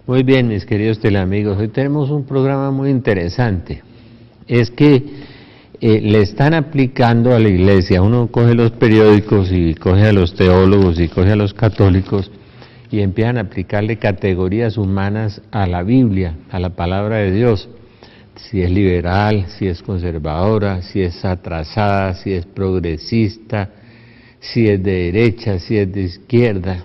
Muy bien, mis queridos teleamigos, hoy tenemos un programa muy interesante. Es que le están aplicando a la iglesia, uno coge los periódicos y coge a los teólogos y coge a los católicos y empiezan a aplicarle categorías humanas a la Biblia, a la palabra de Dios. Si es liberal, si es conservadora, si es atrasada, si es progresista, si es de derecha, si es de izquierda.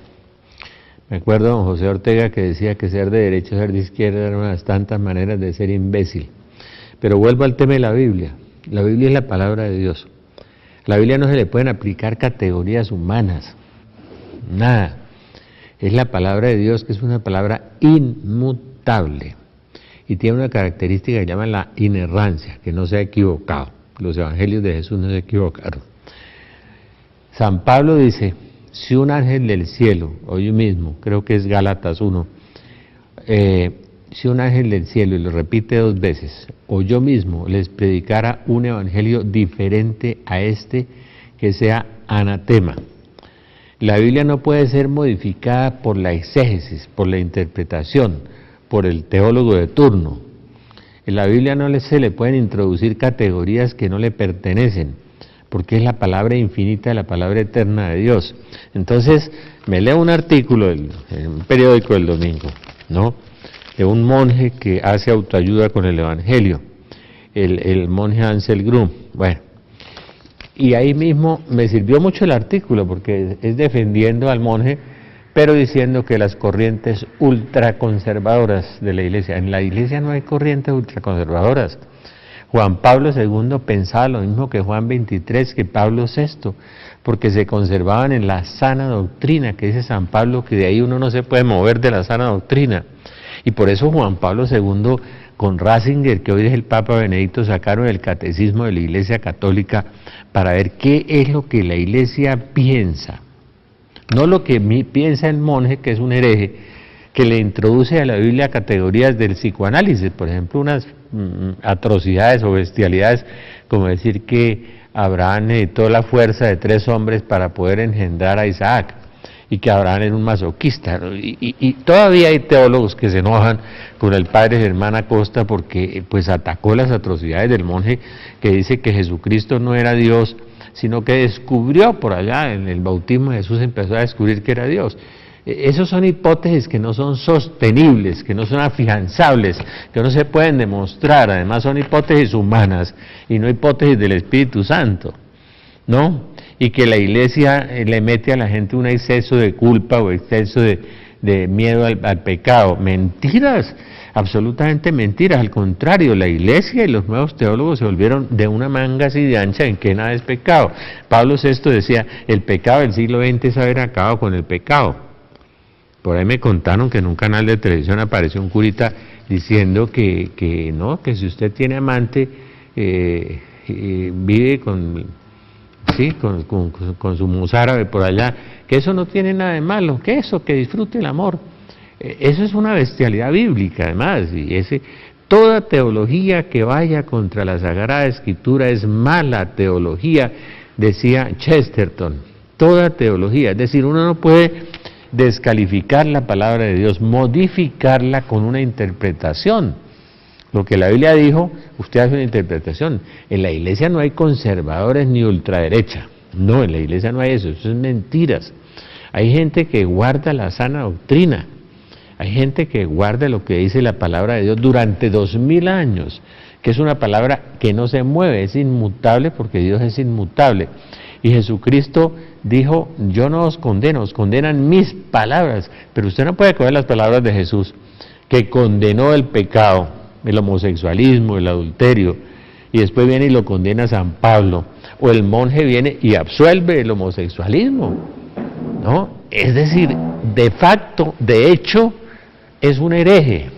Me acuerdo de don José Ortega que decía que ser de derecha o ser de izquierda era una de las tantas maneras de ser imbécil. Pero vuelvo al tema de la Biblia. La Biblia es la palabra de Dios. A la Biblia no se le pueden aplicar categorías humanas, nada. Es la palabra de Dios, que es una palabra inmutable y tiene una característica que llaman la inerrancia, que no se ha equivocado. Los evangelios de Jesús no se equivocaron. San Pablo dice: si un ángel del cielo, o yo mismo, creo que es Gálatas 1, si un ángel del cielo, y lo repite 2 veces, o yo mismo les predicara un evangelio diferente a este, que sea anatema. La Biblia no puede ser modificada por la exégesis, por la interpretación, por el teólogo de turno. En la Biblia no se le pueden introducir categorías que no le pertenecen, porque es la palabra infinita, la palabra eterna de Dios. Entonces, me leo un artículo en un periódico del domingo, ¿no?, de un monje que hace autoayuda con el Evangelio, el monje Ansel Grum. Bueno, y ahí mismo me sirvió mucho el artículo, porque es defendiendo al monje, pero diciendo que las corrientes ultraconservadoras de la iglesia, en la iglesia no hay corrientes ultraconservadoras. Juan Pablo II pensaba lo mismo que Juan XXIII, que Pablo VI, porque se conservaban en la sana doctrina, que dice San Pablo, que de ahí uno no se puede mover de la sana doctrina. Y por eso Juan Pablo II, con Ratzinger, que hoy es el Papa Benedicto, sacaron el catecismo de la Iglesia Católica para ver qué es lo que la Iglesia piensa. No lo que piensa el monje, que es un hereje, que le introduce a la Biblia categorías del psicoanálisis, por ejemplo, unas atrocidades o bestialidades, como decir que Abraham necesitó la fuerza de 3 hombres para poder engendrar a Isaac, y que Abraham era un masoquista, y todavía hay teólogos que se enojan con el padre Germán Acosta porque pues atacó las atrocidades del monje, que dice que Jesucristo no era Dios, sino que descubrió por allá, en el bautismo de Jesús empezó a descubrir que era Dios. Esos son hipótesis que no son sostenibles, que no son afianzables, que no se pueden demostrar. Además son hipótesis humanas y no hipótesis del Espíritu Santo, ¿no? Y que la iglesia le mete a la gente un exceso de culpa o exceso de miedo al pecado. Mentiras, absolutamente mentiras. Al contrario, la iglesia y los nuevos teólogos se volvieron de una manga así de ancha en que nada es pecado. Pablo VI decía: el pecado del siglo XX es haber acabado con el pecado. Por ahí me contaron que en un canal de televisión apareció un curita diciendo que no, que si usted tiene amante, vive con su mozárabe por allá, que eso no tiene nada de malo, que eso, que disfrute el amor. Eso es una bestialidad bíblica además, y toda teología que vaya contra la Sagrada Escritura es mala teología, decía Chesterton. Toda teología, es decir, uno no puede descalificar la palabra de Dios, modificarla con una interpretación. Lo que la Biblia dijo, usted hace una interpretación. En la iglesia no hay conservadores ni ultraderecha. No, en la iglesia no hay eso es mentiras. Hay gente que guarda la sana doctrina. Hay gente que guarda lo que dice la palabra de Dios durante 2000 años, que es una palabra que no se mueve, es inmutable porque Dios es inmutable. Y Jesucristo dijo: yo no os condeno, os condenan mis palabras. Pero usted no puede coger las palabras de Jesús, que condenó el pecado, el homosexualismo, el adulterio, y después viene y lo condena San Pablo, o el monje viene y absuelve el homosexualismo, ¿no? Es decir, de facto, de hecho, es un hereje,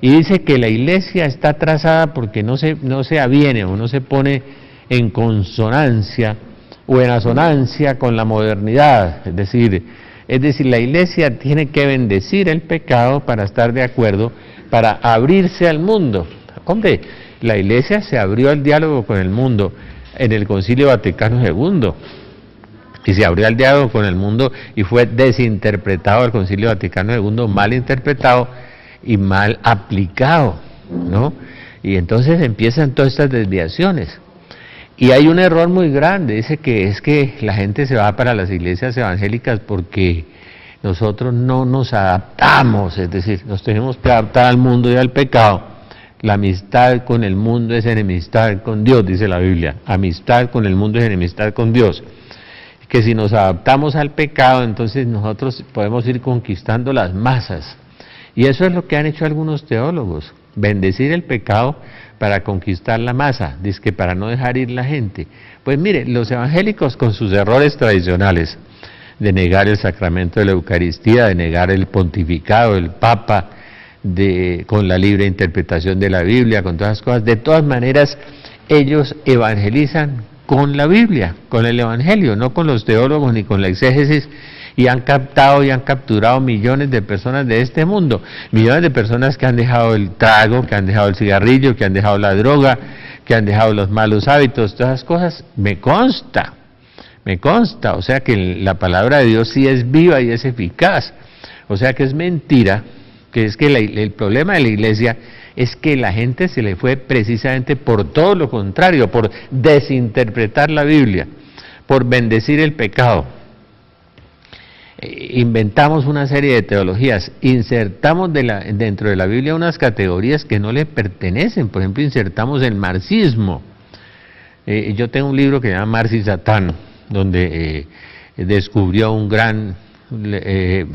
y dice que la iglesia está atrasada porque no se aviene o no se pone en consonancia o en asonancia con la modernidad. Es decir, la iglesia tiene que bendecir el pecado para estar de acuerdo, para abrirse al mundo. Hombre, la iglesia se abrió al diálogo con el mundo en el Concilio Vaticano II. y se abrió al diálogo con el mundo y fue desinterpretado el Concilio Vaticano II, mal interpretado y mal aplicado, ¿no? Y entonces empiezan todas estas desviaciones. Y hay un error muy grande, dice que es que la gente se va para las iglesias evangélicas porque nosotros no nos adaptamos, es decir, nos tenemos que adaptar al mundo y al pecado. La amistad con el mundo es enemistad con Dios, dice la Biblia. Amistad con el mundo es enemistad con Dios. Que si nos adaptamos al pecado, entonces nosotros podemos ir conquistando las masas. Y eso es lo que han hecho algunos teólogos, bendecir el pecado para conquistar la masa, dizque para no dejar ir la gente. Pues mire, los evangélicos con sus errores tradicionales, de negar el sacramento de la Eucaristía, de negar el pontificado, el Papa, con la libre interpretación de la Biblia, con todas las cosas, de todas maneras ellos evangelizan con la Biblia, con el Evangelio, no con los teólogos ni con la exégesis, y han captado y han capturado millones de personas de este mundo, millones de personas que han dejado el trago, que han dejado el cigarrillo, que han dejado la droga, que han dejado los malos hábitos, todas esas cosas, me consta, o sea que la palabra de Dios sí es viva y es eficaz, o sea que es mentira, que es que el problema de la iglesia es que la gente se le fue precisamente por todo lo contrario, por desinterpretar la Biblia, por bendecir el pecado. Inventamos una serie de teologías, insertamos dentro de la Biblia unas categorías que no le pertenecen, por ejemplo insertamos el marxismo. Yo tengo un libro que se llama Marx y Satán, donde descubrió un gran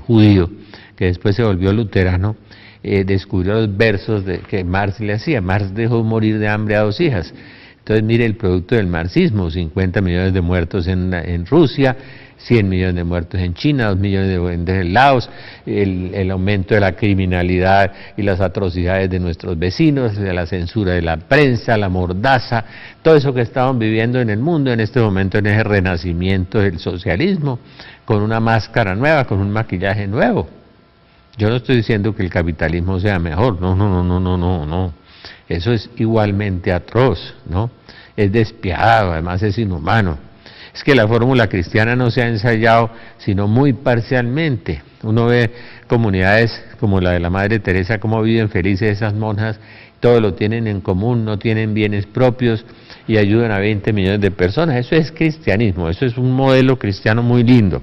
judío, que después se volvió luterano, descubrió los versos que Marx le hacía. Marx dejó morir de hambre a 2 hijas. Entonces mire el producto del marxismo, 50 millones de muertos en Rusia, 100 millones de muertos en China, 2 millones de muertos en Laos, el aumento de la criminalidad y las atrocidades de nuestros vecinos, de la censura de la prensa, la mordaza, todo eso que estamos viviendo en el mundo en este momento, en ese renacimiento del socialismo, con una máscara nueva, con un maquillaje nuevo. Yo no estoy diciendo que el capitalismo sea mejor, no. Eso es igualmente atroz, ¿no? Es despiadado, además es inhumano. Es que la fórmula cristiana no se ha ensayado sino muy parcialmente. Uno ve comunidades como la de la Madre Teresa, cómo viven felices esas monjas, todo lo tienen en común, no tienen bienes propios y ayudan a 20 millones de personas. Eso es cristianismo, eso es un modelo cristiano muy lindo.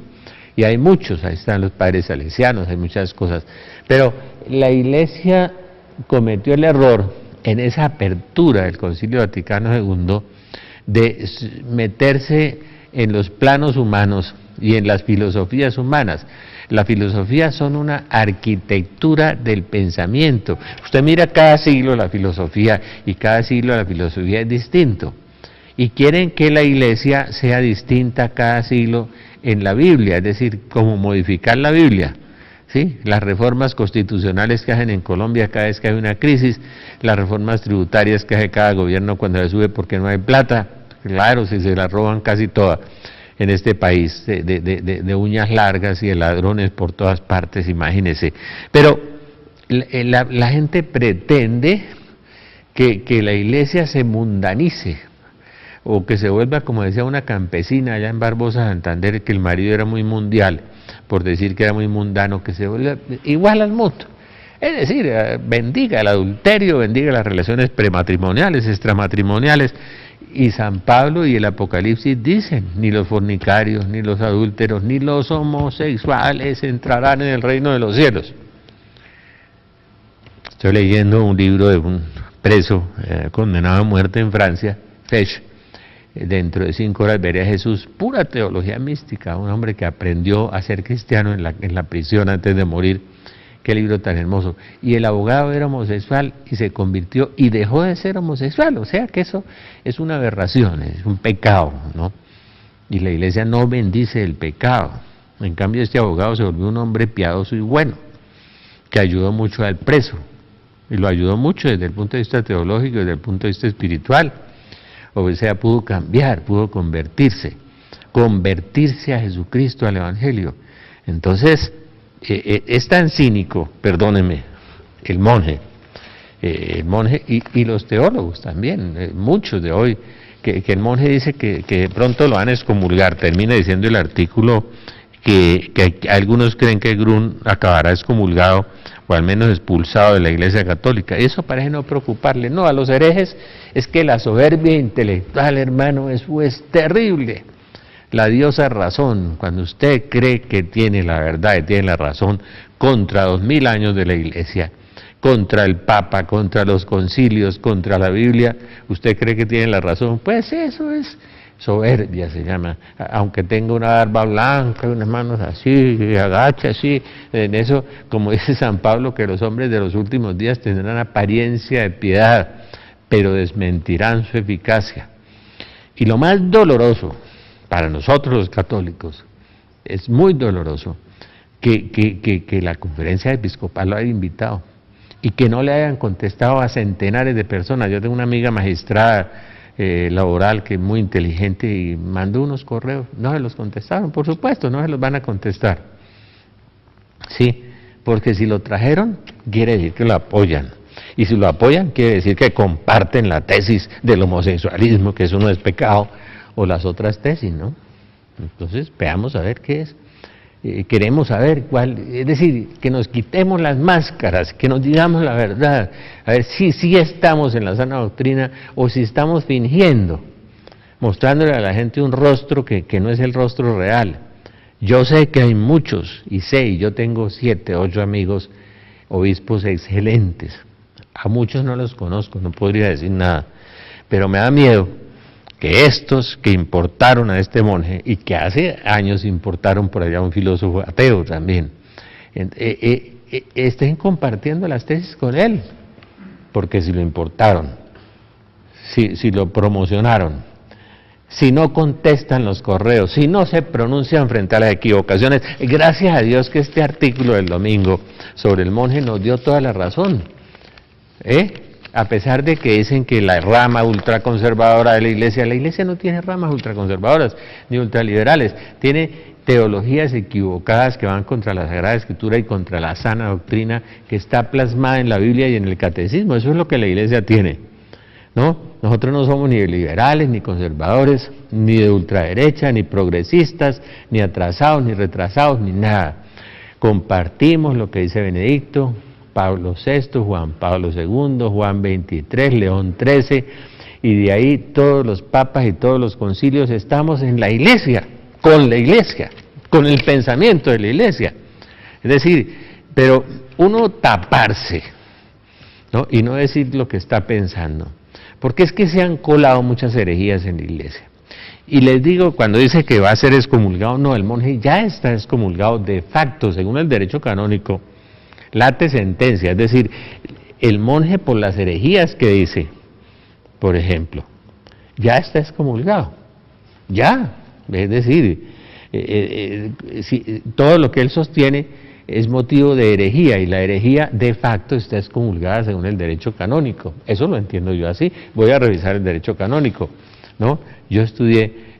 Y hay muchos, ahí están los padres salesianos, hay muchas cosas. Pero la Iglesia cometió el error en esa apertura del Concilio Vaticano II de meterse en los planos humanos y en las filosofías humanas. Las filosofías son una arquitectura del pensamiento. Usted mira cada siglo la filosofía y cada siglo la filosofía es distinto. Y quieren que la Iglesia sea distinta cada siglo en la Biblia, es decir, como modificar la Biblia. ¿Sí? Las reformas constitucionales que hacen en Colombia cada vez que hay una crisis, las reformas tributarias que hace cada gobierno cuando le sube porque no hay plata, claro, si se la roban casi todas en este país, de uñas largas y de ladrones por todas partes, imagínense. Pero la gente pretende que la Iglesia se mundanice, o que se vuelva, como decía una campesina allá en Barbosa, Santander, que el marido era muy mundial, por decir que era muy mundano, que se vuelva igual al mundo. Es decir, bendiga el adulterio, bendiga las relaciones prematrimoniales, extramatrimoniales, y San Pablo y el Apocalipsis dicen, ni los fornicarios, ni los adúlteros, ni los homosexuales entrarán en el reino de los cielos. Estoy leyendo un libro de un preso condenado a muerte en Francia, Fesch. Dentro de 5 horas veré a Jesús, pura teología mística, un hombre que aprendió a ser cristiano en la prisión antes de morir. Qué libro tan hermoso. Y el abogado era homosexual y se convirtió y dejó de ser homosexual, o sea que eso es una aberración, es un pecado, ¿no? Y la Iglesia no bendice el pecado. En cambio este abogado se volvió un hombre piadoso y bueno, que ayudó mucho al preso, y lo ayudó mucho desde el punto de vista teológico, desde el punto de vista espiritual. O sea, pudo cambiar, pudo convertirse a Jesucristo, al Evangelio. Entonces, es tan cínico, perdónenme, el monje y los teólogos también, muchos de hoy que el monje dice que de pronto lo van a excomulgar, termina diciendo el artículo que algunos creen que Grun acabará excomulgado o al menos expulsado de la Iglesia Católica. Eso parece no preocuparle. No, a los herejes es que la soberbia intelectual, hermano, eso es terrible. La diosa razón, cuando usted cree que tiene la verdad y tiene la razón contra 2000 años de la Iglesia, contra el Papa, contra los concilios, contra la Biblia, usted cree que tiene la razón, pues eso es soberbia, se llama, aunque tenga una barba blanca, unas manos así, y agacha así, en eso, como dice San Pablo, que los hombres de los últimos días tendrán apariencia de piedad, pero desmentirán su eficacia. Y lo más doloroso, para nosotros los católicos, es muy doloroso, que la conferencia episcopal lo haya invitado, y que no le hayan contestado a centenares de personas. Yo tengo una amiga magistrada, laboral, que es muy inteligente, y mandó unos correos, no se los contestaron, por supuesto, no se los van a contestar, sí, porque si lo trajeron, quiere decir que lo apoyan, y si lo apoyan, quiere decir que comparten la tesis del homosexualismo, que eso no es pecado, o las otras tesis, ¿no? Entonces, veamos a ver qué es. Queremos saber cuál, es decir, que nos quitemos las máscaras, que nos digamos la verdad, a ver si estamos en la sana doctrina o si estamos fingiendo, mostrándole a la gente un rostro que no es el rostro real. Yo sé que hay muchos, y yo tengo 7, 8 amigos, obispos excelentes, a muchos no los conozco, no podría decir nada, pero me da miedo que estos que importaron a este monje, y que hace años importaron por allá un filósofo ateo también, estén compartiendo las tesis con él, porque si lo importaron, si lo promocionaron, si no contestan los correos, si no se pronuncian frente a las equivocaciones, gracias a Dios que este artículo del domingo sobre el monje nos dio toda la razón, a pesar de que dicen que la rama ultraconservadora de la Iglesia no tiene ramas ultraconservadoras ni ultraliberales, tiene teologías equivocadas que van contra la Sagrada Escritura y contra la sana doctrina que está plasmada en la Biblia y en el Catecismo. Eso es lo que la Iglesia tiene, ¿no? Nosotros no somos ni liberales, ni conservadores, ni de ultraderecha, ni progresistas, ni atrasados, ni retrasados, ni nada. Compartimos lo que dice Benedicto, Pablo VI, Juan Pablo II, Juan XXIII, León XIII, y de ahí todos los papas y todos los concilios. Estamos en la Iglesia, con el pensamiento de la Iglesia. Es decir, pero uno taparse, ¿no? Y no decir lo que está pensando, porque es que se han colado muchas herejías en la Iglesia. Y les digo, cuando dice que va a ser excomulgado, no, el monje ya está excomulgado de facto, según el derecho canónico, late sentencia, es decir, el monje por las herejías que dice, por ejemplo, ya está excomulgado, ya, es decir, todo lo que él sostiene es motivo de herejía, y la herejía de facto está excomulgada según el derecho canónico. Eso lo entiendo yo así. Voy a revisar el derecho canónico, ¿no? Yo estudié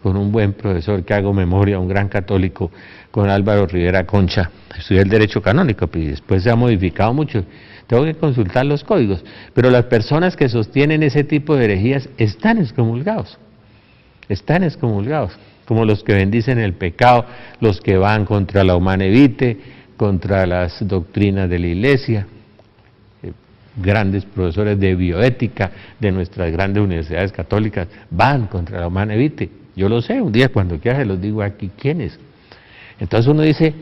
con un buen profesor que hago memoria, un gran católico, con Álvaro Rivera Concha. Estudié el derecho canónico, y después se ha modificado mucho. Tengo que consultar los códigos, pero las personas que sostienen ese tipo de herejías están excomulgados, como los que bendicen el pecado, los que van contra la humana vitae, contra las doctrinas de la Iglesia, grandes profesores de bioética de nuestras grandes universidades católicas van contra la humana vitae. Yo lo sé, un día cuando quiera se los digo aquí quiénes. Entonces uno dice,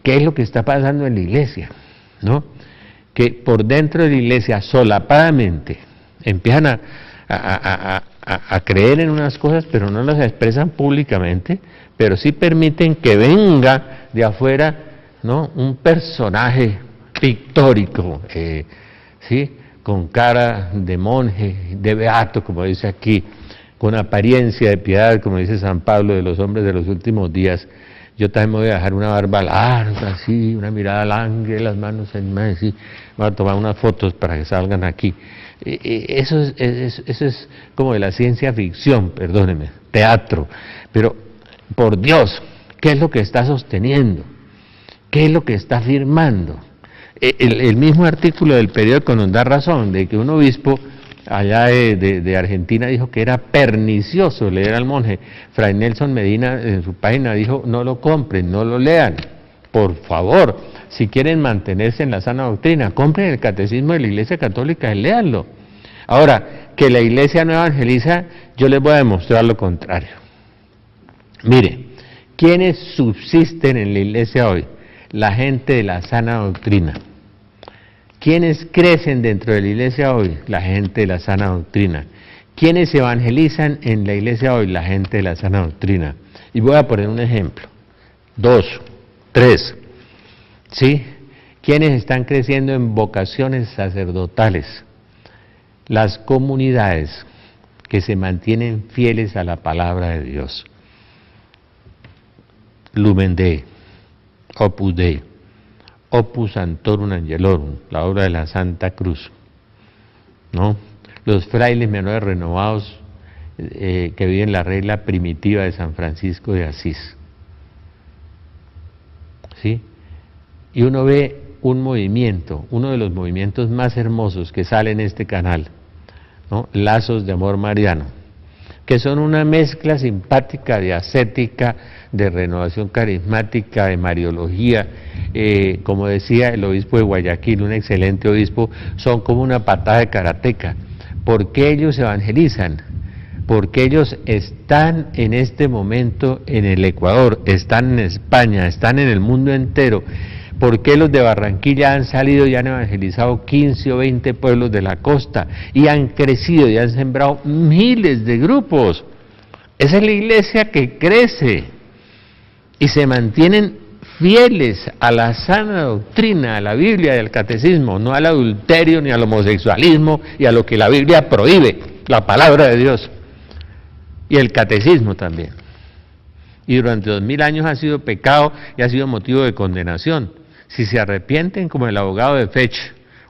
¿qué es lo que está pasando en la Iglesia? ¿No? Que por dentro de la Iglesia solapadamente empiezan a creer en unas cosas, pero no las expresan públicamente, pero sí permiten que venga de afuera, ¿no?, un personaje pictórico, ¿sí?, con cara de monje, de beato, como dice aquí, con apariencia de piedad, como dice San Pablo de los hombres de los últimos días. Yo también me voy a dejar una barba larga, así, una mirada larga, las manos en más, así. Voy a tomar unas fotos para que salgan aquí. Eso es como de la ciencia ficción, perdónenme, teatro. Pero, por Dios, ¿qué es lo que está sosteniendo? ¿Qué es lo que está afirmando? El mismo artículo del periódico nos da razón de que un obispo allá de Argentina dijo que era pernicioso leer al monje. Fray Nelson Medina en su página dijo, no lo compren, no lo lean, por favor, si quieren mantenerse en la sana doctrina, compren el catecismo de la Iglesia Católica y léanlo. Ahora, que la Iglesia no evangeliza, yo les voy a demostrar lo contrario. Mire, ¿quiénes subsisten en la Iglesia hoy? La gente de la sana doctrina. ¿Quiénes crecen dentro de la Iglesia hoy? La gente de la sana doctrina. ¿Quiénes evangelizan en la Iglesia hoy? La gente de la sana doctrina. Y voy a poner un ejemplo. 2, 3. ¿Sí? ¿Quiénes están creciendo en vocaciones sacerdotales? Las comunidades que se mantienen fieles a la palabra de Dios. Lumen Dei, Opus Dei, Opus Sanctorum Angelorum, la obra de la Santa Cruz, ¿no? Los frailes menores renovados que viven la regla primitiva de San Francisco de Asís, ¿sí? Y uno ve un movimiento, uno de los movimientos más hermosos que sale en este canal, ¿no? Lazos de Amor Mariano, que son una mezcla simpática de ascética, de renovación carismática, de mariología, como decía el obispo de Guayaquil, un excelente obispo, son como una patada de karateca. ¿Por qué ellos evangelizan? Porque ellos están en este momento en el Ecuador, están en España, están en el mundo entero. ¿Por qué los de Barranquilla han salido y han evangelizado 15 o 20 pueblos de la costa y han crecido y han sembrado miles de grupos? Esa es la iglesia que crece y se mantienen fieles a la sana doctrina, a la Biblia y al catecismo, no al adulterio ni al homosexualismo y a lo que la Biblia prohíbe, la palabra de Dios y el catecismo también. Y durante 2000 años ha sido pecado y ha sido motivo de condenación. Si se arrepienten, como el abogado de Fetch,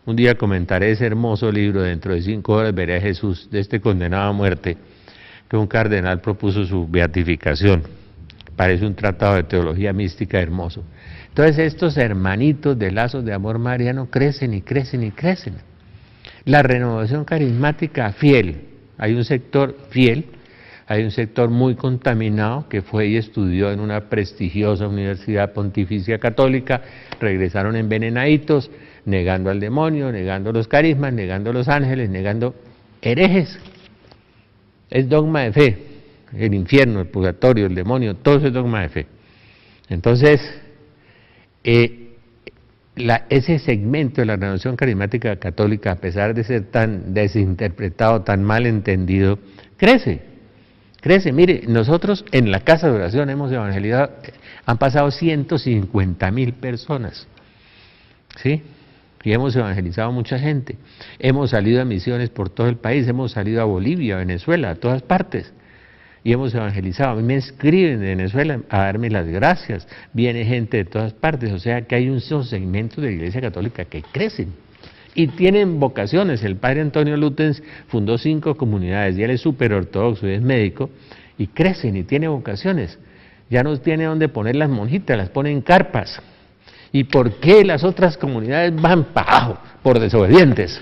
un día comentaré ese hermoso libro, dentro de 5 horas veré a Jesús, de este condenado a muerte, que un cardenal propuso su beatificación. Parece un tratado de teología mística hermoso. Entonces estos hermanitos de Lazos de Amor Mariano crecen y crecen y crecen. La renovación carismática fiel, hay un sector fiel, hay un sector muy contaminado que fue y estudió en una prestigiosa universidad pontificia católica, regresaron envenenaditos, negando al demonio, negando los carismas, negando los ángeles, negando herejes. Es dogma de fe, el infierno, el purgatorio, el demonio, todo eso es dogma de fe. Entonces, ese segmento de la renovación carismática católica, a pesar de ser tan desinterpretado, tan mal entendido, crece. Crece. Mire, nosotros en la casa de oración hemos evangelizado, han pasado 150.000 personas, ¿sí? Y hemos evangelizado mucha gente. Hemos salido a misiones por todo el país, hemos salido a Bolivia, a Venezuela, a todas partes, y hemos evangelizado. A mí me escriben de Venezuela a darme las gracias, viene gente de todas partes, o sea que hay un segmento de la Iglesia Católica que crecen. Y tienen vocaciones. El padre Antonio Lutens fundó 5 comunidades y él es súper ortodoxo y es médico y crecen y tiene vocaciones. Ya no tiene dónde poner las monjitas, las ponen en carpas. ¿Y por qué las otras comunidades van para abajo? Por desobedientes,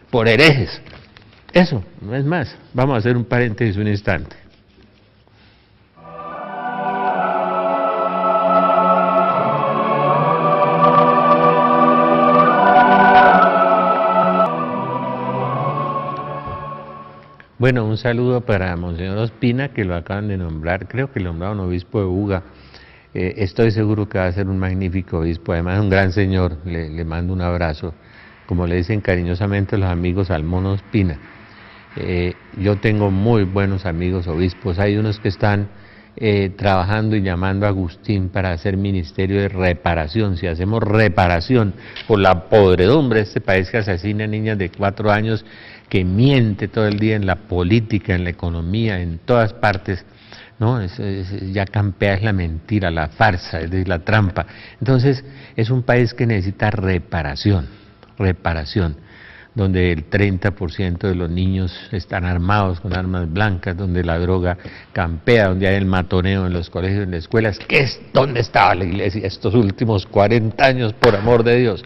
por herejes. Eso, no es más. Vamos a hacer un paréntesis un instante. Bueno, un saludo para Monseñor Ospina, que lo acaban de nombrar, creo que lo nombraron obispo de Buga. Estoy seguro que va a ser un magnífico obispo, además un gran señor, le mando un abrazo, como le dicen cariñosamente los amigos al Mono Ospina. Yo tengo muy buenos amigos obispos, hay unos que están trabajando y llamando a Agustín para hacer ministerio de reparación. Si hacemos reparación por la podredumbre de este país que asesina a niñas de 4 años, que miente todo el día en la política, en la economía, en todas partes, ¿no? Ya campea es la mentira, la farsa, es la trampa. Entonces, es un país que necesita reparación, donde el 30% de los niños están armados con armas blancas, donde la droga campea, donde hay el matoneo en los colegios, en las escuelas. ¿Dónde estaba la iglesia estos últimos 40 años, por amor de Dios?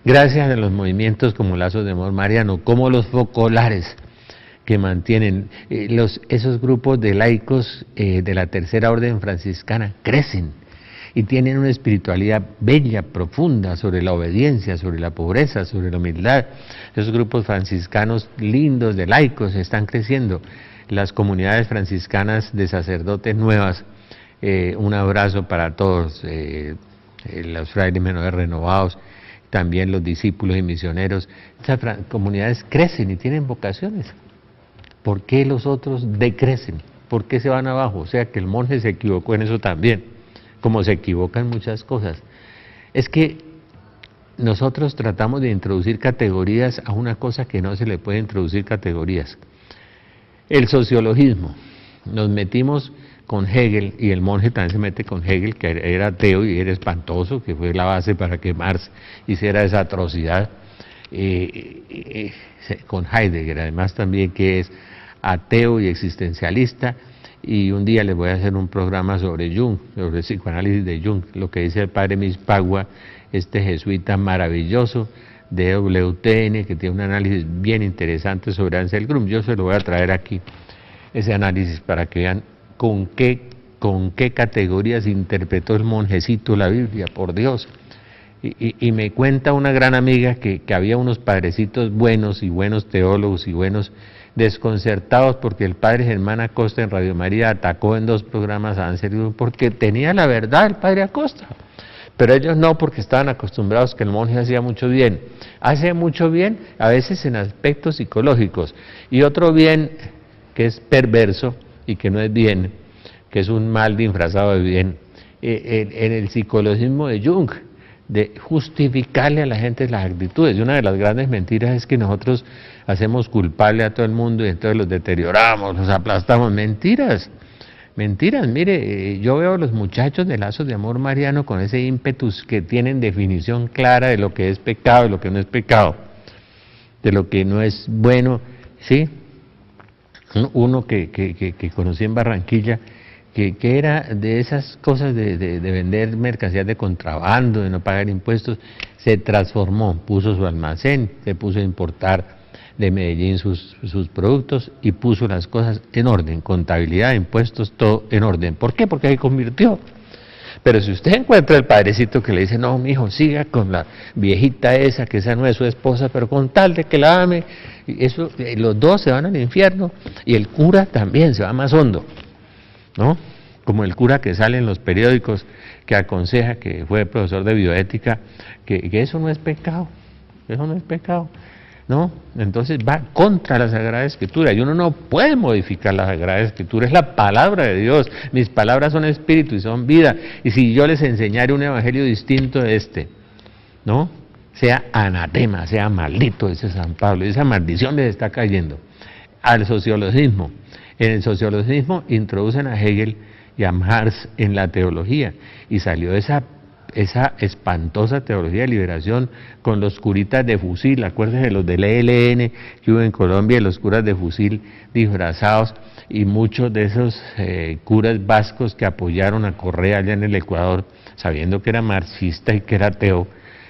gracias a los movimientos como Lazos de Amor Mariano, como los focolares que mantienen esos grupos de laicos de la Tercera Orden Franciscana crecen y tienen una espiritualidad bella, profunda, sobre la obediencia, sobre la pobreza, sobre la humildad. Esos grupos franciscanos lindos de laicos están creciendo. Las comunidades franciscanas de sacerdotes nuevas, un abrazo para todos, los frailes menores renovados, también los discípulos y misioneros. Esas comunidades crecen y tienen vocaciones. ¿Por qué los otros decrecen? ¿Por qué se van abajo? O sea que el monje se equivocó en eso también, como se equivocan muchas cosas. Es que nosotros tratamos de introducir categorías a una cosa que no se le puede introducir categorías. El sociologismo, nos metimos con Hegel, y el monje también se mete con Hegel, que era ateo y era espantoso, que fue la base para que Marx hiciera esa atrocidad, con Heidegger, además también, que es ateo y existencialista. Y un día les voy a hacer un programa sobre Jung, sobre el psicoanálisis de Jung, lo que dice el padre Mispagua, este jesuita maravilloso de WTN, que tiene un análisis bien interesante sobre Ansel Grum. Yo se lo voy a traer aquí, ese análisis, para que vean con qué categorías interpretó el monjecito la Biblia, por Dios. Y me cuenta una gran amiga que había unos padrecitos buenos y buenos teólogos y buenos desconcertados porque el padre Germán Acosta en Radio María atacó en 2 programas a Ansel Grum porque tenía la verdad el padre Acosta, pero ellos no, porque estaban acostumbrados que el monje hacía mucho bien. Hace mucho bien a veces en aspectos psicológicos, y otro bien que es perverso y que no es bien, que es un mal disfrazado de bien, en el psicologismo de Jung, de justificarle a la gente las actitudes. Y una de las grandes mentiras es que nosotros hacemos culpable a todo el mundo y entonces los deterioramos, los aplastamos. Mentiras, mentiras. Mire, yo veo a los muchachos de Lazos de Amor Mariano con ese ímpetus, que tienen definición clara de lo que es pecado y lo que no es pecado, de lo que no es bueno, ¿sí? Uno que conocí en Barranquilla, que era de esas cosas de vender mercancías de contrabando, de no pagar impuestos, se transformó, puso su almacén, se puso a importar de Medellín sus productos y puso las cosas en orden, contabilidad, impuestos, todo en orden. ¿Por qué? Porque se convirtió. Pero si usted encuentra el padrecito que le dice, no, mijo, siga con la viejita esa, que esa no es su esposa, pero con tal de que la ame, eso, los dos se van al infierno, y el cura también se va más hondo, ¿no? Como el cura que sale en los periódicos, que aconseja, que fue profesor de bioética, que eso no es pecado, eso no es pecado, ¿no? Entonces va contra la Sagrada Escritura, y uno no puede modificar la Sagrada Escritura, es la palabra de Dios. Mis palabras son espíritu y son vida, y si yo les enseñara un evangelio distinto de este, ¿no? Sea anatema, sea maldito, dice San Pablo, y esa maldición les está cayendo. Al sociologismo, en el sociologismo introducen a Hegel y a Marx en la teología, y salió esa espantosa teología de liberación con los curitas de fusil. Acuérdense de los del ELN que hubo en Colombia, los curas de fusil disfrazados, y muchos de esos curas vascos que apoyaron a Correa allá en el Ecuador, sabiendo que era marxista y que era ateo,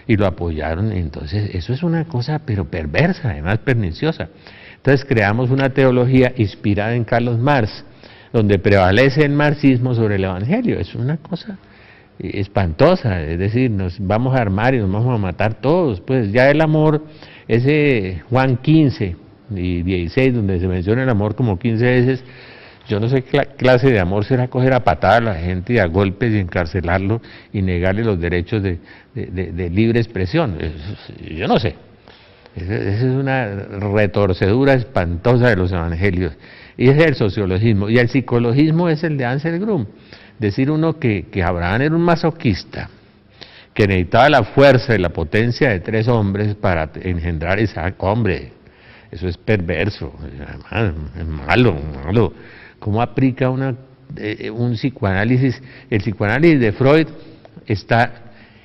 y lo apoyaron. Entonces eso es una cosa pero perversa, además perniciosa. Entonces creamos una teología inspirada en Carlos Marx, donde prevalece el marxismo sobre el evangelio. Es una cosa espantosa, es decir, nos vamos a armar y nos vamos a matar todos. Pues ya el amor, ese Juan 15 y 16, donde se menciona el amor como 15 veces, yo no sé qué clase de amor será coger a patadas a la gente y a golpes y encarcelarlo y negarle los derechos de libre expresión. Yo no sé. Esa es una retorcedura espantosa de los evangelios. Y ese es el sociologismo. Y el psicologismo es el de Ansel Grum. Decir uno que Abraham era un masoquista, que necesitaba la fuerza y la potencia de 3 hombres para engendrar a Isaac. Hombre, eso es perverso, es malo, malo. ¿Cómo aplica un psicoanálisis? El psicoanálisis de Freud está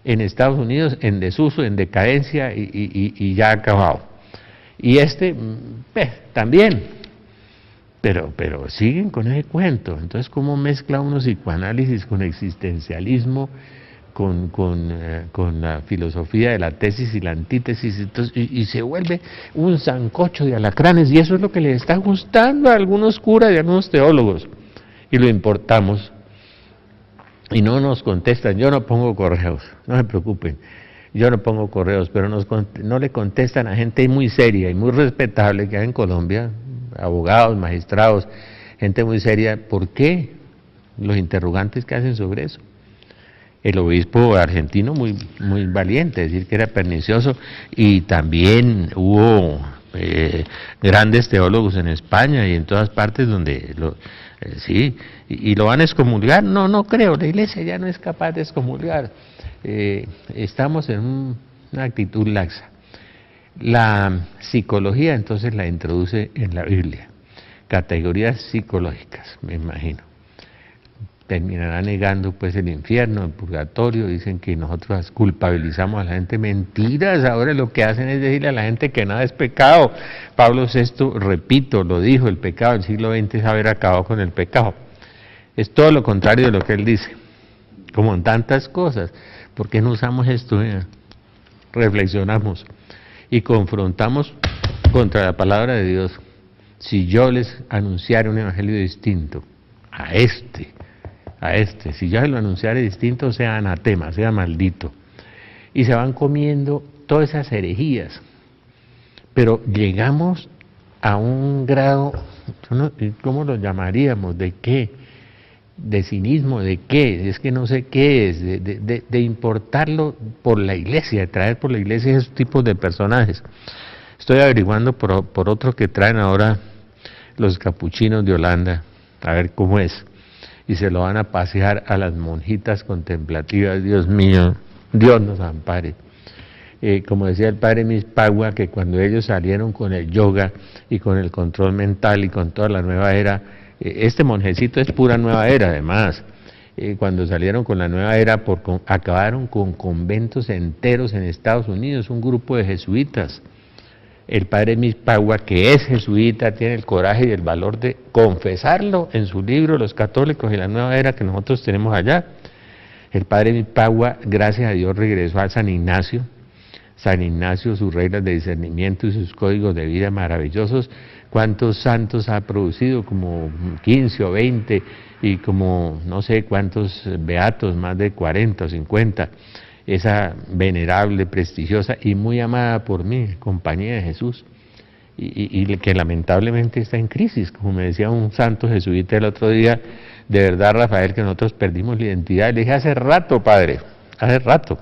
en Estados Unidos en desuso, en decadencia y ya acabado. Y también, pero siguen con ese cuento. Entonces, ¿cómo mezcla uno psicoanálisis con existencialismo? con la filosofía de la tesis y la antítesis, entonces, y se vuelve un sancocho de alacranes, y eso es lo que le está gustando a algunos curas y a algunos teólogos, y lo importamos, y no nos contestan. Yo no pongo correos, no se preocupen, yo no pongo correos, pero no le contestan a gente muy seria y muy respetable que hay en Colombia, abogados, magistrados, gente muy seria. ¿Por qué? Los interrogantes que hacen sobre eso. El obispo argentino muy valiente, decir que era pernicioso, y también hubo grandes teólogos en España y en todas partes donde sí, y lo van a excomulgar. No creo, la iglesia ya no es capaz de excomulgar. Estamos en una actitud laxa. La psicología entonces la introduce en la Biblia, categorías psicológicas, me imagino. Terminará negando pues el infierno, el purgatorio, dicen que nosotros culpabilizamos a la gente. Mentiras, ahora lo que hacen es decirle a la gente que nada es pecado. Pablo VI, repito, lo dijo, el pecado del siglo XX es haber acabado con el pecado. Es todo lo contrario de lo que él dice, como en tantas cosas. ¿Por qué no usamos esto? Reflexionamos y confrontamos contra la palabra de Dios. Si yo les anunciara un evangelio distinto a este, si yo se lo anunciara distinto, sea anatema, sea maldito. Y se van comiendo todas esas herejías. Pero llegamos a un grado, ¿cómo lo llamaríamos? ¿De qué? De cinismo, ¿de qué? Es que no sé qué es, de importarlo por la iglesia, de traer por la iglesia esos tipos de personajes. Estoy averiguando por otro que traen ahora los capuchinos de Holanda, a ver cómo es. Y se lo van a pasear a las monjitas contemplativas. Dios mío, Dios nos ampare. Como decía el padre Mispagua, que cuando ellos salieron con el yoga y con el control mental y con toda la nueva era, este monjecito es pura nueva era además, cuando salieron con la nueva era, acabaron con conventos enteros en Estados Unidos, un grupo de jesuitas. El padre Mispagua, que es jesuita, tiene el coraje y el valor de confesarlo en su libro Los Católicos y la Nueva Era que nosotros tenemos allá. El padre Mispagua, gracias a Dios, regresó a San Ignacio. San Ignacio, sus reglas de discernimiento y sus códigos de vida maravillosos. ¿Cuántos santos ha producido? Como 15 o 20, y como no sé cuántos beatos, más de 40 o 50. Esa venerable, prestigiosa y muy amada por mí, Compañía de Jesús, y que lamentablemente está en crisis, como me decía un santo jesuita el otro día. De verdad, Rafael, que nosotros perdimos la identidad. Le dije, hace rato, padre, hace rato,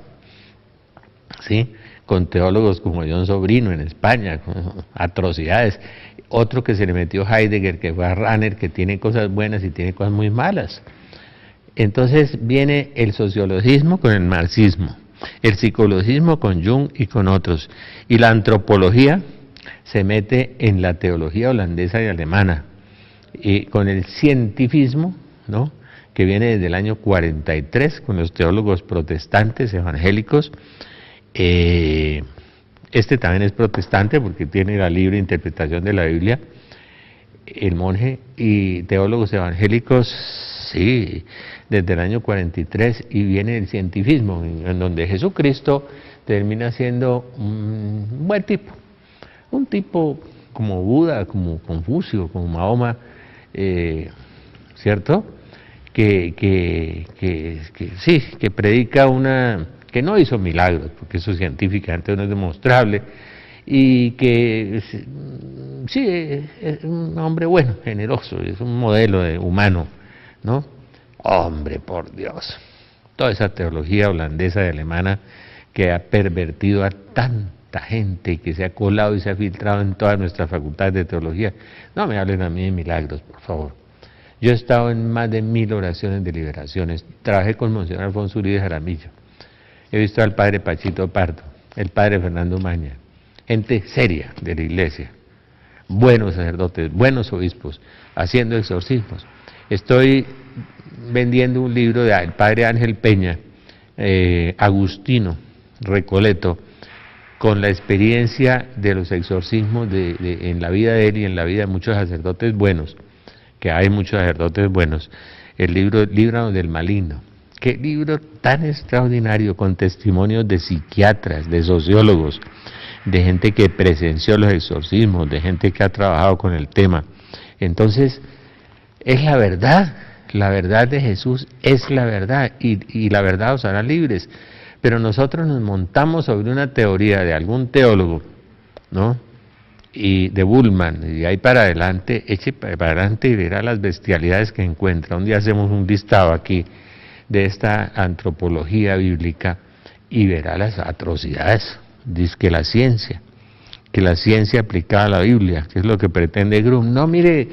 ¿sí? Con teólogos como John Sobrino en España, con atrocidades. Otro que se le metió Heidegger, que fue a Rahner, que tiene cosas buenas y tiene cosas muy malas. Entonces viene el sociologismo con el marxismo, el psicologismo con Jung y con otros, y la antropología se mete en la teología holandesa y alemana, y con el cientifismo, ¿no?, que viene desde el año 43 con los teólogos protestantes evangélicos. Este también es protestante porque tiene la libre interpretación de la Biblia, el monje, y teólogos evangélicos, sí, desde el año 43, y viene el cientifismo, en donde Jesucristo termina siendo un buen tipo, un tipo como Buda, como Confucio, como Mahoma, ¿cierto? Que sí, que predica que no hizo milagros, porque eso científicamente no es demostrable, y que sí, es un hombre bueno, generoso, es un modelo humano, ¿no? Hombre, por Dios, toda esa teología holandesa y alemana que ha pervertido a tanta gente y que se ha colado y se ha filtrado en todas nuestras facultades de teología. No me hablen a mí de milagros, por favor. Yo he estado en más de 1000 oraciones de liberaciones, trabajé con Monseñor Alfonso Uribe Jaramillo, he visto al padre Pachito Pardo, el padre Fernando Maña, gente seria de la iglesia, buenos sacerdotes, buenos obispos, haciendo exorcismos. Estoy vendiendo un libro del padre Ángel Peña, Agustino Recoleto, con la experiencia de los exorcismos en la vida de él y en la vida de muchos sacerdotes buenos, que hay muchos sacerdotes buenos. El libro Líbranos del maligno, qué libro tan extraordinario, con testimonios de psiquiatras, de sociólogos, de gente que presenció los exorcismos, de gente que ha trabajado con el tema. Entonces, es la verdad de Jesús es la verdad, y la verdad os hará libres. Pero nosotros nos montamos sobre una teoría de algún teólogo, ¿no? Y de Bullman, y ahí para adelante, eche para adelante y verá las bestialidades que encuentra. Un día hacemos un listado aquí de esta antropología bíblica y verá las atrocidades. Dice que la ciencia aplicada a la Biblia, que es lo que pretende Grum. No, mire,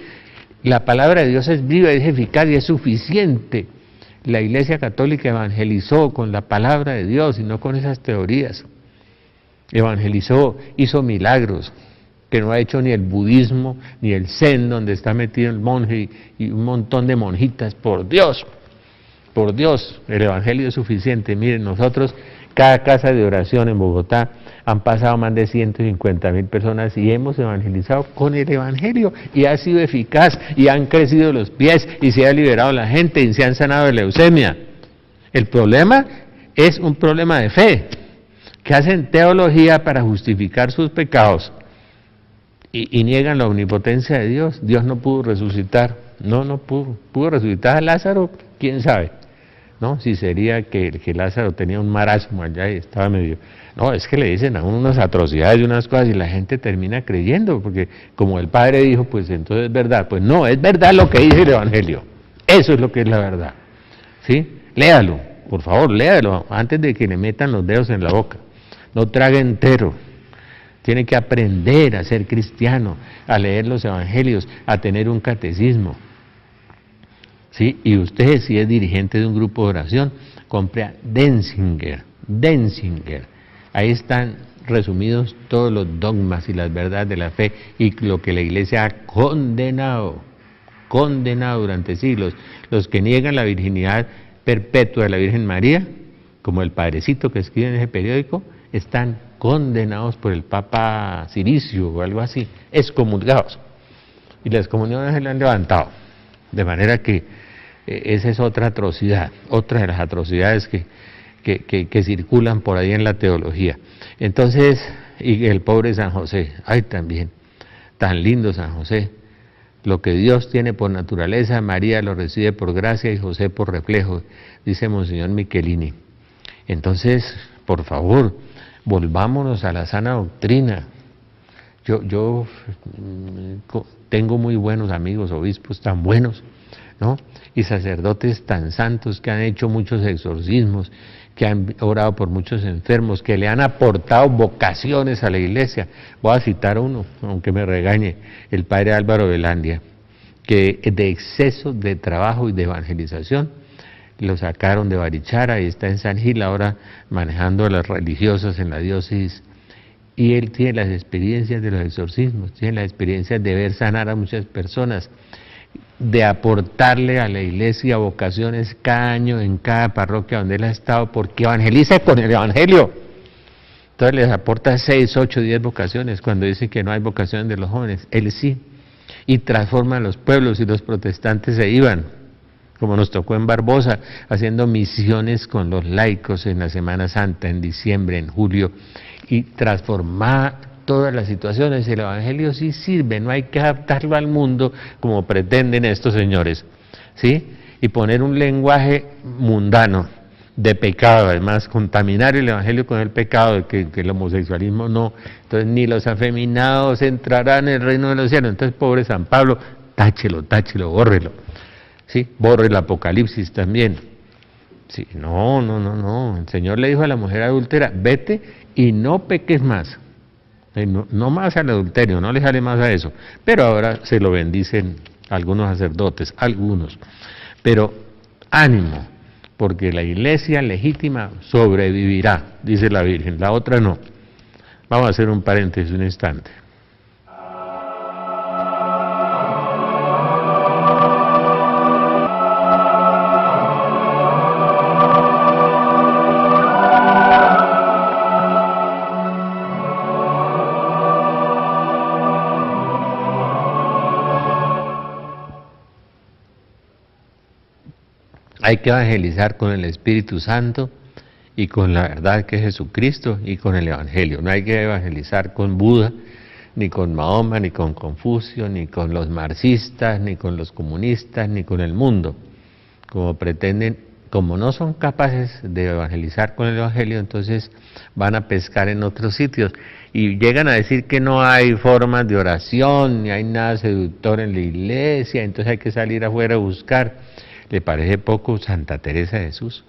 la palabra de Dios es viva, es eficaz y es suficiente. La Iglesia Católica evangelizó con la palabra de Dios y no con esas teorías. Evangelizó, hizo milagros que no ha hecho ni el budismo ni el zen, donde está metido el monje y un montón de monjitas. Por Dios, el evangelio es suficiente. Miren, nosotros, cada casa de oración en Bogotá, han pasado más de 150.000 personas y hemos evangelizado con el evangelio, y ha sido eficaz, y han crecido los pies, y se ha liberado la gente, y se han sanado de leucemia. El problema es un problema de fe, que hacen teología para justificar sus pecados, y niegan la omnipotencia de Dios. Dios no pudo resucitar, no pudo resucitar a Lázaro, quién sabe, ¿no? Si sería que Lázaro tenía un marasmo allá y estaba medio... No, es que le dicen a uno unas atrocidades y unas cosas y la gente termina creyendo, porque como el Padre dijo, pues entonces es verdad. Pues no, es verdad lo que dice el Evangelio. Eso es lo que es la verdad. ¿Sí? Léalo, por favor, léalo antes de que le metan los dedos en la boca. No trague entero. Tiene que aprender a ser cristiano, a leer los evangelios, a tener un catecismo. ¿Sí? Y usted, si es dirigente de un grupo de oración, compre a Denzinger. Ahí están resumidos todos los dogmas y las verdades de la fe y lo que la Iglesia ha condenado durante siglos. Los que niegan la virginidad perpetua de la Virgen María, como el padrecito que escribe en ese periódico, están condenados por el Papa Ciricio o algo así, excomulgados. Y las comuniones se le han levantado. De manera que esa es otra atrocidad, otra de las atrocidades que circulan por ahí en la teología. Entonces, y el pobre San José, ay también, tan lindo San José, lo que Dios tiene por naturaleza, María lo recibe por gracia y José por reflejo, dice Monseñor Michelini. Entonces, por favor, volvámonos a la sana doctrina. Yo tengo muy buenos amigos, obispos tan buenos, ¿no? Y sacerdotes tan santos que han hecho muchos exorcismos, que han orado por muchos enfermos, que le han aportado vocaciones a la Iglesia. Voy a citar uno, aunque me regañe, el padre Álvaro Velandia, que de exceso de trabajo y de evangelización lo sacaron de Barichara y está en San Gil ahora manejando a las religiosas en la diócesis. Y él tiene las experiencias de los exorcismos, tiene las experiencias de ver sanar a muchas personas, de aportarle a la Iglesia vocaciones cada año en cada parroquia donde él ha estado, porque evangeliza con el Evangelio. Entonces les aporta 6, 8, 10 vocaciones, cuando dice que no hay vocaciones de los jóvenes, él sí, y transforma los pueblos, y los protestantes se iban, como nos tocó en Barbosa, haciendo misiones con los laicos en la Semana Santa, en diciembre, en julio, y transformar todas las situaciones. El Evangelio sí sirve, no hay que adaptarlo al mundo como pretenden estos señores, ¿sí? Y poner un lenguaje mundano, de pecado, además, contaminar el Evangelio con el pecado, que el homosexualismo no, entonces ni los afeminados entrarán en el reino de los cielos. Entonces, pobre San Pablo, táchelo, bórrelo, ¿sí? Borre el Apocalipsis también. Sí, no, el Señor le dijo a la mujer adúltera, vete y no peques más. No más al adulterio, no le sale más a eso. Pero ahora se lo bendicen algunos sacerdotes, algunos. Pero ánimo, porque la Iglesia legítima sobrevivirá, dice la Virgen, la otra no. Vamos a hacer un paréntesis un instante. Hay que evangelizar con el Espíritu Santo y con la verdad que es Jesucristo y con el Evangelio. No hay que evangelizar con Buda, ni con Mahoma, ni con Confucio, ni con los marxistas, ni con los comunistas, ni con el mundo. Como pretenden, como no son capaces de evangelizar con el Evangelio, entonces van a pescar en otros sitios. Y llegan a decir que no hay formas de oración, ni hay nada seductor en la iglesia, entonces hay que salir afuera a buscar. ¿Le parece poco Santa Teresa de Jesús?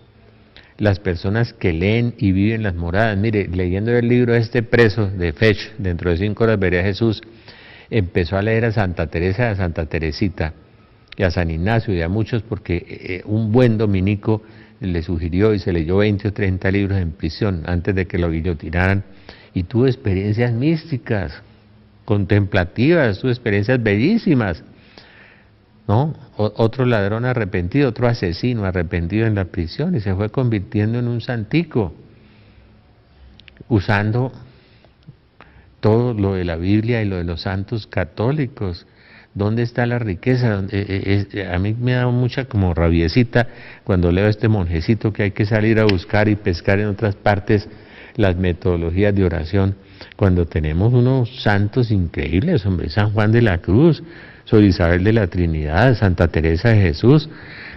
Las personas que leen y viven las moradas, mire, leyendo el libro de este preso de Fech, dentro de 5 horas veré a Jesús, empezó a leer a Santa Teresa, a Santa Teresita, y a San Ignacio, y a muchos, porque un buen dominico le sugirió y se leyó 20 o 30 libros en prisión antes de que lo guillotinaran, y tuvo experiencias místicas, contemplativas, tuvo experiencias bellísimas, ¿no? Otro ladrón arrepentido, otro asesino arrepentido en la prisión, y se fue convirtiendo en un santico, usando todo lo de la Biblia y lo de los santos católicos. ¿Dónde está la riqueza? A mí me da mucha como rabiecita cuando leo a este monjecito que hay que salir a buscar y pescar en otras partes las metodologías de oración, cuando tenemos unos santos increíbles, hombre, San Juan de la Cruz, Sor Isabel de la Trinidad, Santa Teresa de Jesús,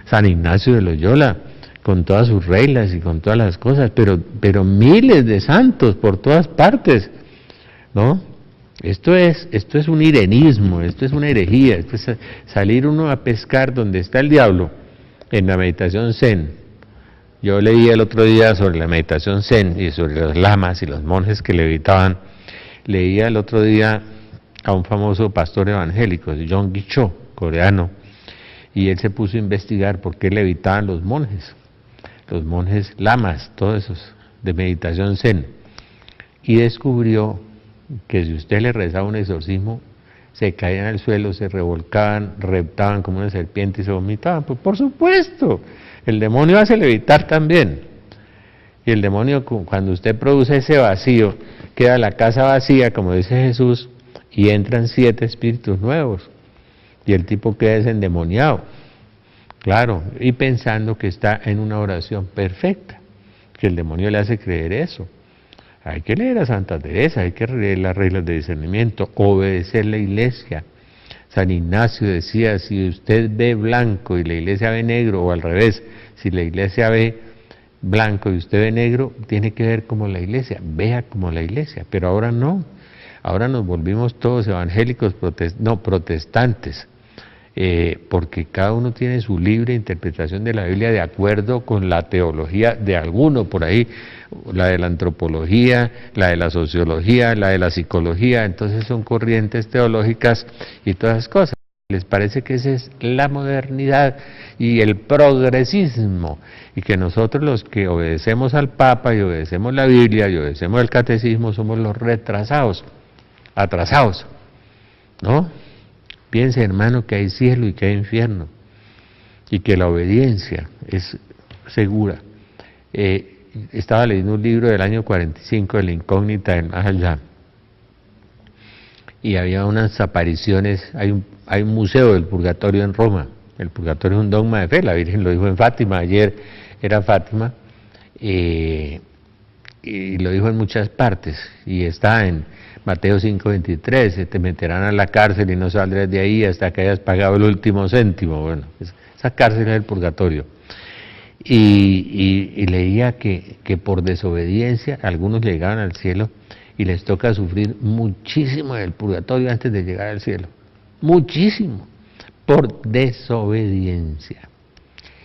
San Ignacio de Loyola, con todas sus reglas y con todas las cosas, pero miles de santos por todas partes, ¿no? Esto es un irenismo, esto es una herejía, esto es salir uno a pescar donde está el diablo, en la meditación zen. Yo leí el otro día sobre la meditación zen y sobre los lamas y los monjes que levitaban. Leía el otro día a un famoso pastor evangélico, John Cho, coreano, y él se puso a investigar por qué levitaban los monjes lamas, todos esos de meditación zen, y descubrió que si usted le rezaba un exorcismo, se caían al suelo, se revolcaban, reptaban como una serpiente y se vomitaban. Pues por supuesto, el demonio hace levitar también. Y el demonio, cuando usted produce ese vacío, queda la casa vacía, como dice Jesús, y entran 7 espíritus nuevos. Y el tipo queda desendemoniado. Claro, y pensando que está en una oración perfecta, que el demonio le hace creer eso. Hay que leer a Santa Teresa, hay que leer las reglas de discernimiento, obedecer la iglesia. San Ignacio decía, si usted ve blanco y la iglesia ve negro, o al revés, si la iglesia ve blanco y usted ve negro, tiene que ver como la iglesia, vea como la iglesia, pero ahora no, ahora nos volvimos todos evangélicos, protestantes, porque cada uno tiene su libre interpretación de la Biblia de acuerdo con la teología de alguno por ahí, la de la antropología, la de la sociología, la de la psicología, entonces son corrientes teológicas y todas esas cosas. Les parece que esa es la modernidad y el progresismo, y que nosotros los que obedecemos al Papa y obedecemos la Biblia y obedecemos el catecismo somos los retrasados, atrasados, ¿no? Piense, hermano, que hay cielo y que hay infierno, y que la obediencia es segura. Estaba leyendo un libro del año 45, de la incógnita del más allá, y había unas apariciones, hay un museo del purgatorio en Roma. El purgatorio es un dogma de fe, la Virgen lo dijo en Fátima, ayer era Fátima, y lo dijo en muchas partes, y está en Mateo 5:23, te meterán a la cárcel y no saldrás de ahí hasta que hayas pagado el último céntimo. Bueno, esa cárcel es el purgatorio. Y leía que por desobediencia algunos llegaban al cielo y les toca sufrir muchísimo en el purgatorio antes de llegar al cielo. Muchísimo, por desobediencia.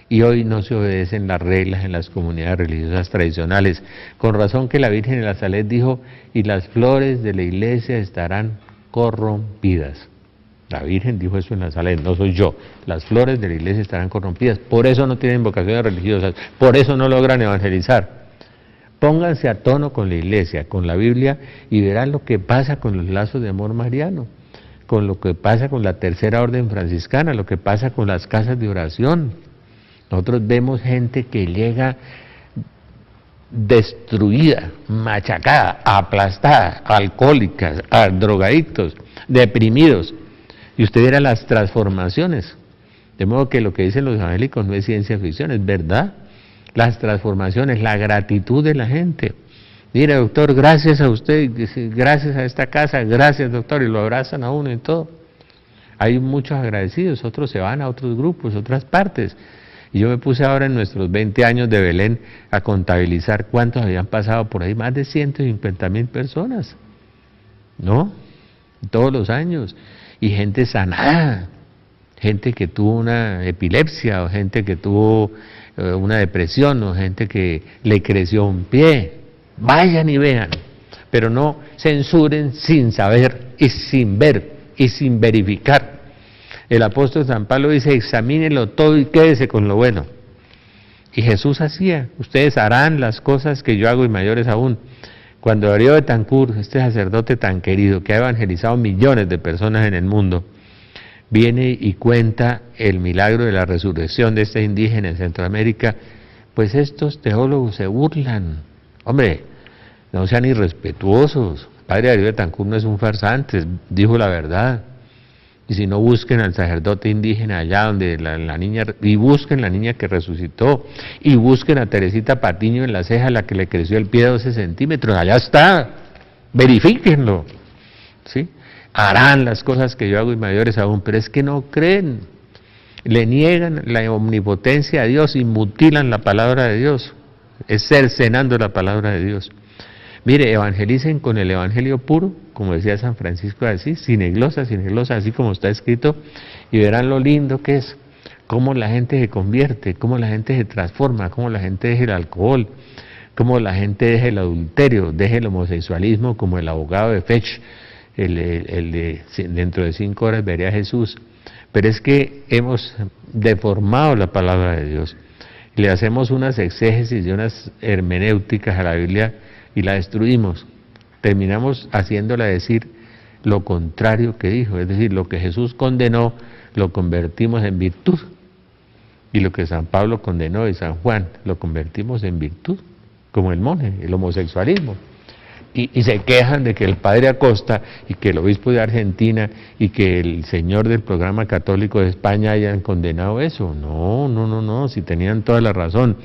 Y hoy no se obedecen las reglas en las comunidades religiosas tradicionales. Con razón que la Virgen de la Salud dijo, y las flores de la iglesia estarán corrompidas. La Virgen dijo eso en la Salud, no soy yo. Las flores de la iglesia estarán corrompidas. Por eso no tienen vocaciones religiosas, por eso no logran evangelizar. Pónganse a tono con la iglesia, con la Biblia, y verán lo que pasa con los lazos de amor mariano, con lo que pasa con la tercera orden franciscana, lo que pasa con las casas de oración. Nosotros vemos gente que llega destruida, machacada, aplastada, alcohólicas, drogadictos, deprimidos. Y usted verá las transformaciones De modo que lo que dicen los evangélicos no es ciencia ficción, es verdad. Las transformaciones, la gratitud de la gente. Mire, doctor, gracias a usted, gracias a esta casa, gracias, doctor, y lo abrazan a uno y todo. Hay muchos agradecidos, otros se van a otros grupos, otras partes. Y yo me puse ahora en nuestros 20 años de Belén a contabilizar cuántos habían pasado por ahí, más de 150.000 personas, ¿no? Todos los años. Y gente sanada, gente que tuvo una epilepsia, o gente que tuvo una depresión, o gente que le creció un pie. Vayan y vean, pero no censuren sin saber y sin ver y sin verificar. El apóstol San Pablo dice, examínenlo todo y quédese con lo bueno. Y Jesús hacía, ustedes harán las cosas que yo hago y mayores aún. Cuando Darío Betancur, este sacerdote tan querido, que ha evangelizado millones de personas en el mundo, viene y cuenta el milagro de la resurrección de este indígena en Centroamérica, pues estos teólogos se burlan. Hombre, no sean irrespetuosos. El padre Darío Betancur no es un farsante, dijo la verdad. Y si no, busquen al sacerdote indígena allá donde la niña, y busquen la niña que resucitó, y busquen a Teresita Patiño en la ceja, la que le creció el pie de 12 centímetros, allá está, verifíquenlo, ¿sí? Harán las cosas que yo hago y mayores aún, pero es que no creen, le niegan la omnipotencia a Dios y mutilan la palabra de Dios, es cercenando la palabra de Dios. Mire, evangelicen con el evangelio puro, como decía San Francisco de Asís, sin eglosa, así como está escrito, y verán lo lindo que es, cómo la gente se convierte, cómo la gente se transforma, cómo la gente deja el alcohol, cómo la gente deja el adulterio, deja el homosexualismo, como el abogado de Fetch, dentro de 5 horas veré a Jesús. Pero es que hemos deformado la palabra de Dios, le hacemos unas exégesis y unas hermenéuticas a la Biblia y la destruimos, terminamos haciéndola decir lo contrario que dijo, es decir, lo que Jesús condenó lo convertimos en virtud, y lo que San Pablo condenó y San Juan lo convertimos en virtud, como el monje, el homosexualismo, y se quejan de que el padre Acosta y que el obispo de Argentina y que el señor del programa católico de España hayan condenado eso. No, si tenían toda la razón.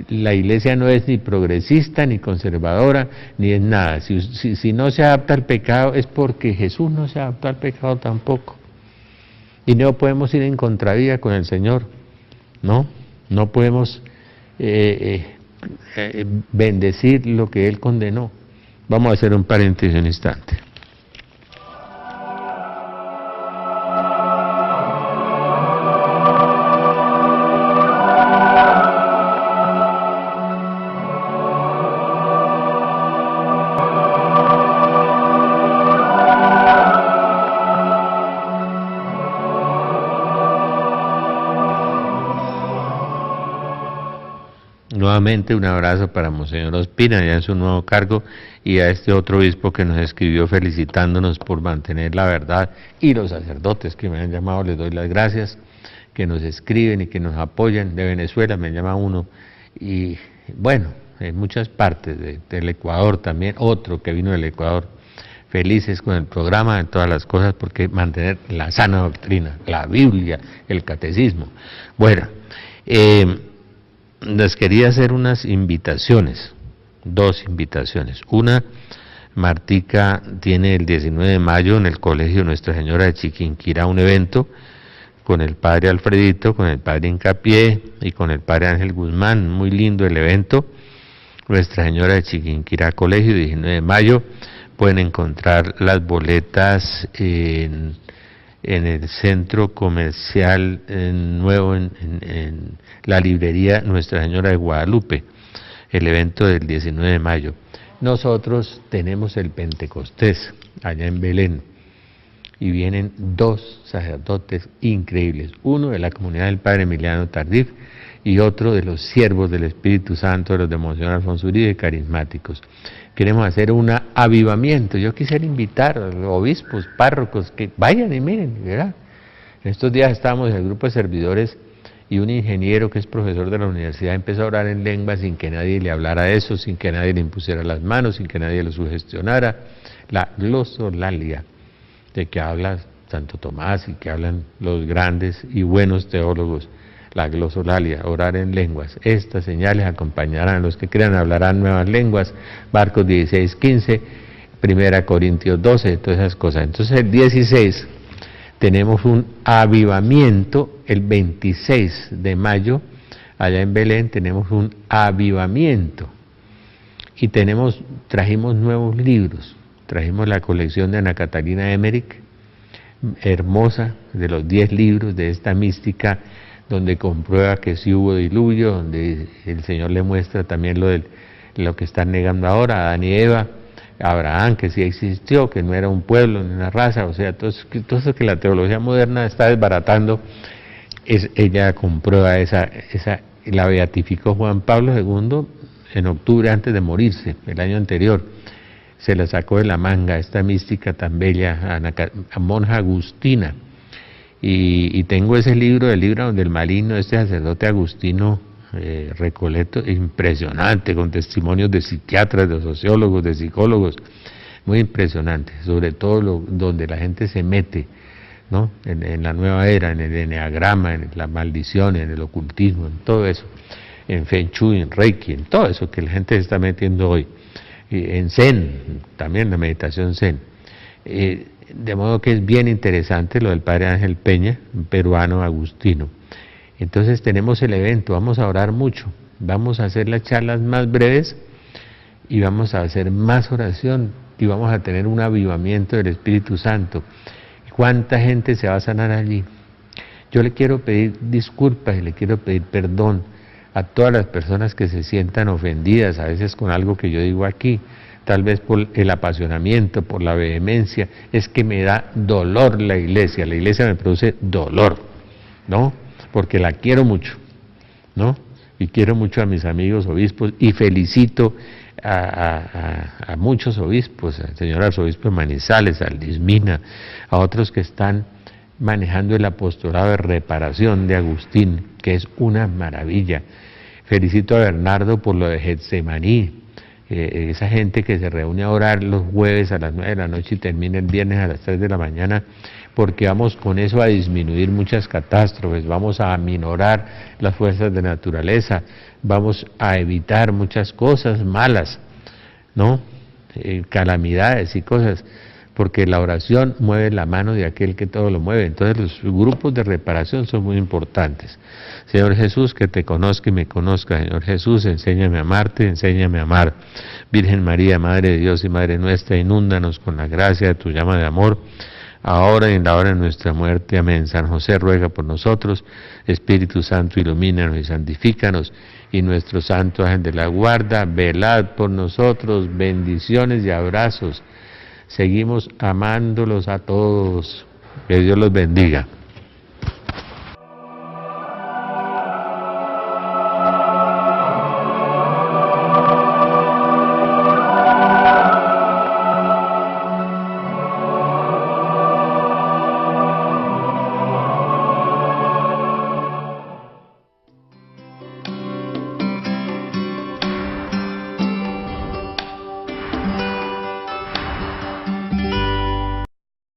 La iglesia no es ni progresista, ni conservadora, ni es nada. Si no se adapta al pecado es porque Jesús no se adaptó al pecado tampoco. Y no podemos ir en contravía con el Señor, no podemos bendecir lo que Él condenó. Vamos a hacer un paréntesis un instante. Nuevamente un abrazo para Monseñor Ospina, ya en su nuevo cargo, y a este otro obispo que nos escribió felicitándonos por mantener la verdad, y los sacerdotes que me han llamado, les doy las gracias, que nos escriben y que nos apoyan. De Venezuela me llama uno, y bueno, en muchas partes, del Ecuador también, otro que vino del Ecuador, felices con el programa, en todas las cosas, porque mantener la sana doctrina, la Biblia, el catecismo. Bueno, les quería hacer unas invitaciones, 2 invitaciones. Una, Martica tiene el 19 de mayo en el Colegio Nuestra Señora de Chiquinquirá un evento con el padre Alfredito, con el padre Hincapié y con el padre Ángel Guzmán, muy lindo el evento. Nuestra Señora de Chiquinquirá Colegio, 19 de mayo, pueden encontrar las boletas en el centro comercial nuevo, en la librería Nuestra Señora de Guadalupe, el evento del 19 de mayo. Nosotros tenemos el Pentecostés allá en Belén, y vienen 2 sacerdotes increíbles, uno de la comunidad del Padre Emiliano Tardif, y otro de los siervos del Espíritu Santo, de los de Monseñor Alfonso Uribe, carismáticos. Queremos hacer un avivamiento. Yo quisiera invitar a los obispos, párrocos, que vayan y miren, ¿verdad? En estos días estábamos en el grupo de servidores y un ingeniero que es profesor de la universidad empezó a orar en lengua sin que nadie le hablara de eso, sin que nadie le impusiera las manos, sin que nadie lo sugestionara. La glosolalia, de que habla Santo Tomás y que hablan los grandes y buenos teólogos, la glosolalia, orar en lenguas. Estas señales acompañarán a los que crean, hablarán nuevas lenguas, Marcos 16:15, 1 Corintios 12, todas esas cosas. Entonces el 16 tenemos un avivamiento, el 26 de mayo, allá en Belén tenemos un avivamiento. Y trajimos nuevos libros, trajimos la colección de Ana Catalina Emmerich, hermosa, de los 10 libros de esta mística, donde comprueba que sí hubo diluvio, donde el Señor le muestra también lo que están negando ahora, Adán y Eva, Abraham, que sí existió, que no era un pueblo ni una raza, o sea, todo eso que la teología moderna está desbaratando, ella comprueba la beatificó Juan Pablo II en octubre antes de morirse, el año anterior. Se la sacó de la manga esta mística tan bella, monja agustina. Y tengo ese libro, el libro del maligno, este sacerdote agustino Recoleto, impresionante, con testimonios de psiquiatras, de sociólogos, de psicólogos, muy impresionante, sobre todo donde la gente se mete, ¿no? En la nueva era, en el eneagrama, en la maldición, en el ocultismo, en todo eso, en Feng Shui, en Reiki, en todo eso que la gente se está metiendo hoy, y en Zen, también la meditación Zen. De modo que es bien interesante lo del padre Ángel Peña, un peruano agustino. Entonces tenemos el evento, vamos a orar mucho, vamos a hacer las charlas más breves y vamos a hacer más oración y vamos a tener un avivamiento del Espíritu Santo. ¿Cuánta gente se va a sanar allí? Yo le quiero pedir disculpas y le quiero pedir perdón a todas las personas que se sientan ofendidas, a veces con algo que yo digo aquí, tal vez por el apasionamiento, por la vehemencia, es que me da dolor la iglesia me produce dolor, ¿no? Porque la quiero mucho, ¿no? Y quiero mucho a mis amigos obispos y felicito a muchos obispos, al señor arzobispo de Manizales, al Lismina, a otros que están manejando el apostolado de reparación de Agustín, que es una maravilla. Felicito a Bernardo por lo de Getsemaní, esa gente que se reúne a orar los jueves a las 9 de la noche y termina el viernes a las 3 de la mañana, porque vamos con eso a disminuir muchas catástrofes, vamos a aminorar las fuerzas de naturaleza, vamos a evitar muchas cosas malas, ¿no? Calamidades y cosas, porque la oración mueve la mano de aquel que todo lo mueve. Entonces los grupos de reparación son muy importantes. Señor Jesús, que te conozca y me conozca. Señor Jesús, enséñame a amarte, enséñame a amar. Virgen María, Madre de Dios y Madre nuestra, inúndanos con la gracia de tu llama de amor, ahora y en la hora de nuestra muerte. Amén. San José ruega por nosotros. Espíritu Santo, ilumínanos y santifícanos. Y nuestro santo ángel de la guarda, velad por nosotros. Bendiciones y abrazos. Seguimos amándolos a todos. Que Dios los bendiga.